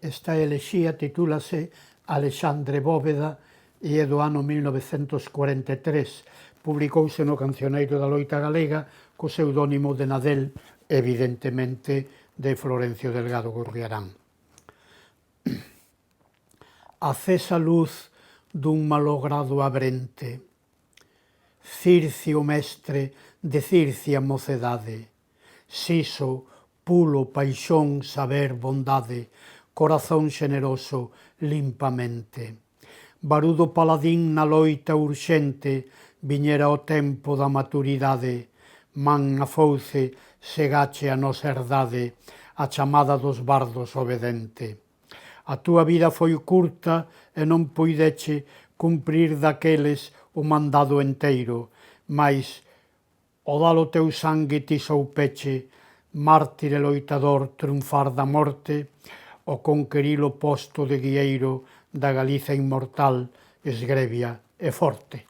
Esta elexía titúlase Alexandre Bóveda e é do ano 1943. Publicouse no Cancioneiro da Loita Galega co pseudónimo de Nadel, evidentemente de Florencio Delgado Gurriarán. Acesa luz dun malogrado abrente, Circio mestre de Circia mocedade, Siso, pulo, paixón, saber, bondade, corazón xeneroso, limpamente. Barudo paladín na loita urxente, viñera o tempo da maturidade, man na fouce, segache a nosa herdade, a chamada dos bardos obedente. A túa vida foi curta e non puideche cumprir daqueles o mandado enteiro, mais o dalo teu sangue ti soupeche, mártir e loitador, triunfar da morte, o conquerir o posto de guieiro da Galiza inmortal, esgrebia e forte.